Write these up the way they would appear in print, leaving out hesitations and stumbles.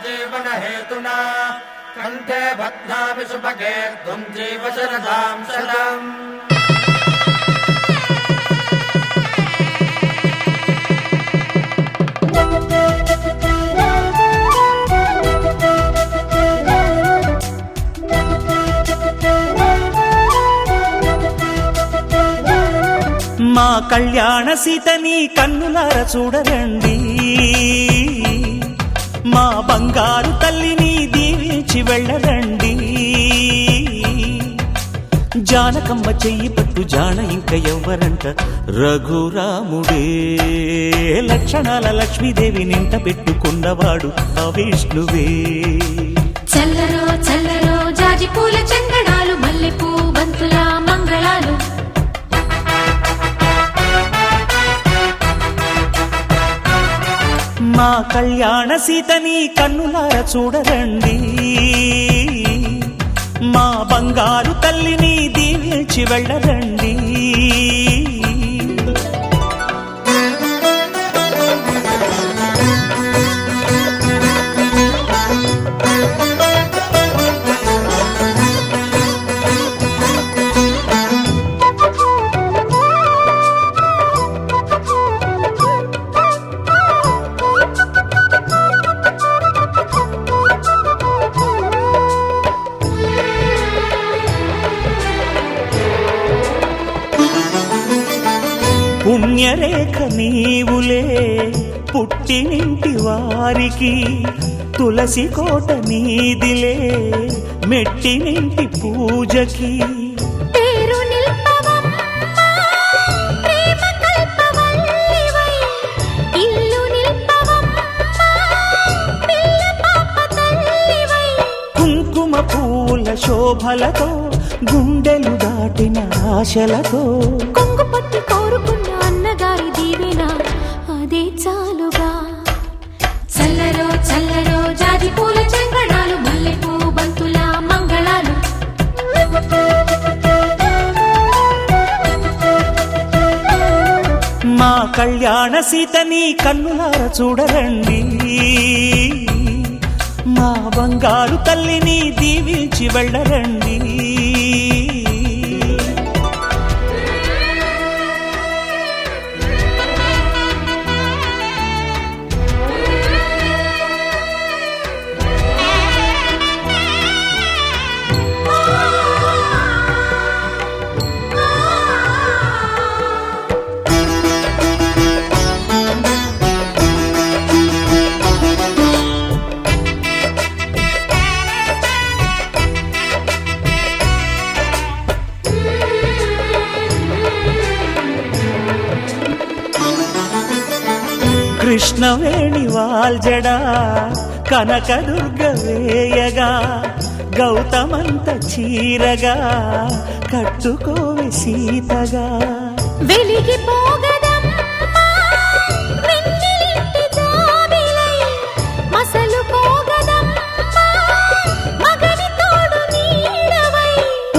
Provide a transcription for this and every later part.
जीवन हेतुना कंठे बध्नामि सुभगे त्वं जीव शरदां शतम्। మా కళ్యాణ సీతని కన్నులార చూడరండి, మా బంగారు తల్లిని దీవించి వెళ్ళరండి. జానకమ్మ చెయ్యి పట్టు జాన ఇంక ఎవ్వరంట, రఘురాముడే లక్షణాల లక్ష్మీదేవి నింట పెట్టుకున్నవాడు ఆ విష్ణువే. చల్లరో చల్లరో జాజి పూల చందనాలు, మల్లెపూ బంతుల మంగళాలు. మా కళ్యాణ సీతని కన్నులార చూడరండి, మా బంగారు తల్లిని దీవించి వెళ్ళరండి. పుణ్యరేఖ నీవులే పుట్టినింటి వారికి, తులసి కోట నీదిలే మెట్టినింటి పూజకి. పేరు నిల్పవమ్మా ప్రేమ కల్పవల్లివై, ఇల్లు నిల్పవమ్మా పిల్ల పాప తల్లివై. కుంకుమ పూల శోభలతో గుండెలు దాటిన ఆశలతో, కొంగు పట్టి కోరుకున్న అన్నగారి దీవెన అదే చాలుగా. చల్లరో చల్లరో జాజి పూల చందనాలు, మల్లెపూ బంతుల మంగళాలు. మా కళ్యాణ సీతని కన్నులార చూడరండి, మా బంగారు తల్లిని దీవించి వెళ్ళరండి. కృష్ణవేణి వాల్జడా కనకదుర్గ వేయగా, గౌతమంత చీరగా కట్టుకోవే సీతగా. వెలిగిపోగదమ్మా వెన్నెలింటి జాబిలై, మసలుకోగదమ్మా మగని తోడు నీడవై.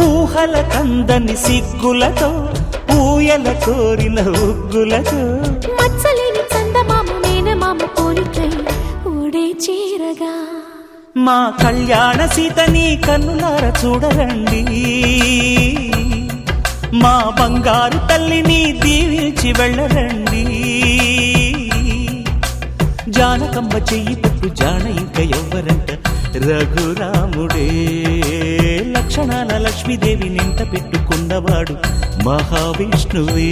ఊహల కందని సిగ్గులతో ఊయల కోరిన ఉగ్గులతో, మచ్చలేని చందమామ మేనమామ పోలికై ఓడే చీరగా. మా కళ్యాణ సీతని కన్నులార చూడరండి, మా బంగారు తల్లిని దీవించి వెళ్ళరండి. జానకమ్మ చెయ్యి పట్టు జాన ఇంక ఎవ్వరంట, రఘురాముడే లక్షణాల లక్ష్మీదేవి నింట పెట్టుకున్నవాడు మహావిష్ణువే.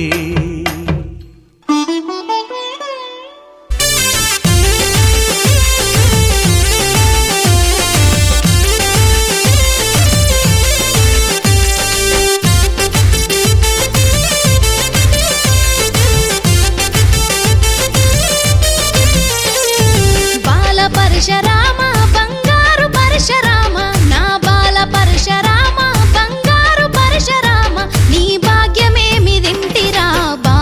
బాల పరశురామ బంగారు పరశురామ, నా బాల పరశురామ బంగారు పరశురామ. నీ భాగ్యమేమి దింటిరా బా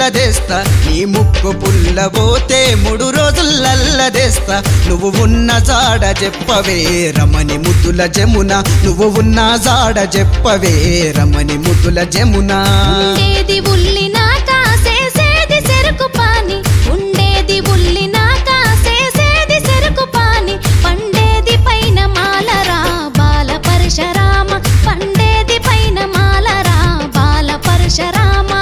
రోజులదేస్తా నీ ముక్కు పుల్లబోతే 3 రోజులల్లదేస్తా నువ్వు ఉన్న జాడ చెప్పవే రమణి ముద్దుల జమున నువ్వు ఉన్న జాడ చెప్పవే రమణి ముద్దుల జమున ఉండేది ఉల్లినాక చేసేది చెరుకు పాని ఉండేది ఉల్లినాక చేసేది చెరుకు పాని పండేది పైన మాలరా బాల పరశురామ పండేది పైన మాలరా బాల పరశురామ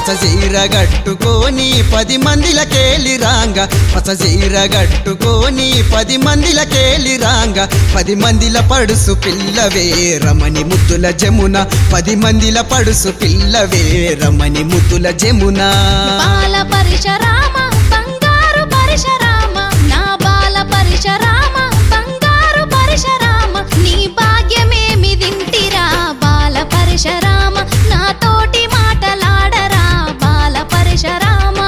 పసజీర గట్టుకొని 10 మందిలకేలి రాంగ పసజీర గట్టుకొని 10 మందిలకేలి రాంగ 10 మందిల పడుసు పిల్లవే రమణి ముద్దుల జమున 10 మందిల పడుసు పిల్లవే రమణి ముద్దుల జమున బాల పరశురామ బంగారు పరశురామ నా బాల పరశురామ బంగారు పరశురామ నీ భాగ్యమేమి దింటిరా బాల పరశురామ నా తోటి మాటలాడరా బాల పరశురామ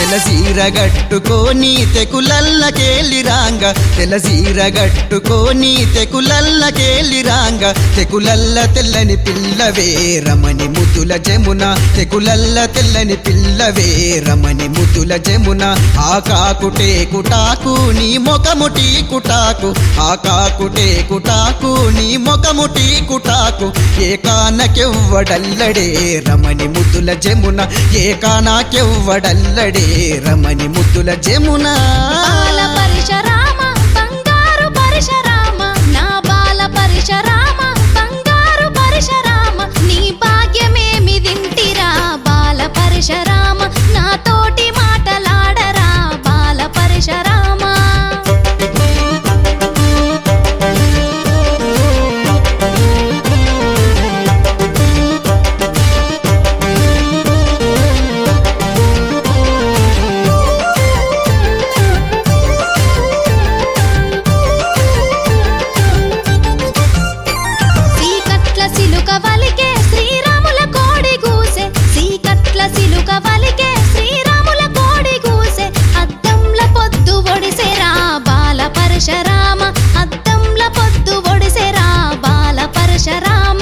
తెలసీర గట్టుకొని తెకులల్లకేలి రాంగ తెలసీర గట్టుకొని తెకులల్లకేలి రాంగ తెకులల్ల తెల్లని పిల్లవే రమణి ముద్దుల జమున తెకులల్ల తెల్లని పిల్లవే రమణి ముద్దుల జమున ఆకాకుటే కుటాకు నీ మొకముటి కుటాకు ఆకాకుటే కుటాకు నీ మొకముటి కుటాకు ఏకానకెవ్వడల్లడే రమణి ముద్దుల జమున ఏకానాకెవ్వడల్లడే రమణి ముద్దుల జమున బాల పరశురామ బంగారు పరశురామ నా బాల పరశురామ బంగారు పరశురామ నీ భాగ్యమేమి దింటిరా బాల పరశురామ నా తోటి మాటలాడరా బాల పరశురామ సీకట్ల సిలుక వలికే శ్రీరాముల కోడి గూసె సీకట్ల సిలుక వలికే శ్రీరాముల కోడి గూసె అద్దంల పొద్దు ఒడిసెరా బాల పరశురామ అద్దంల పొద్దు ఒడిసెరా బాల పరశురామ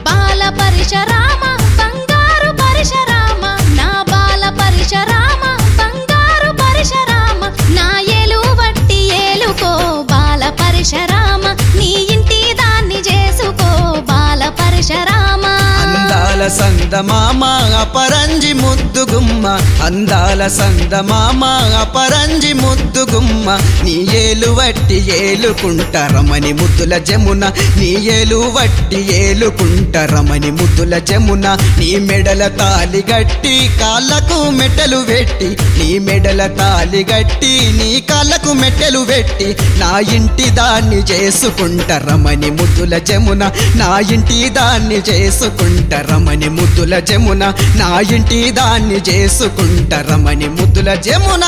బాల పరశురామ బంగారు పరశురామ నా బాల పరశురామ బంగారు పరశురామ నా ఏలు వట్టి ఏలుకో బాల పరశురామ నీ ఇంటి దాన్ని చేసుకో బాల పరశురామ అందాల సందమామ అపరంజి ముద్దుగుమ్మ అందాల సందమామ అపరంజి ముద్దుగుమ్మ నీ ఏలు వట్టి ఏలుకుంట రమణి ముద్దుల జమున నీ ఏలు వట్టి ఏలుకుంట రమణి ముద్దుల జమున నీ మెడల తాలి గట్టి కాళ్ళకు మెట్టలు వెట్టి నీ మెడల తాలి గట్టి నీ కాళ్ళకు మెట్టెలు వెట్టి నా ఇంటి దాన్ని చేసుకుంట రమణి ముద్దుల జమున నా ఇంటి దాన్ని చేసుకుంట రమణి ముద్దుల జమున నా ఇంటి దాన్ని చేసుకుంట రమణి ముద్దుల జమున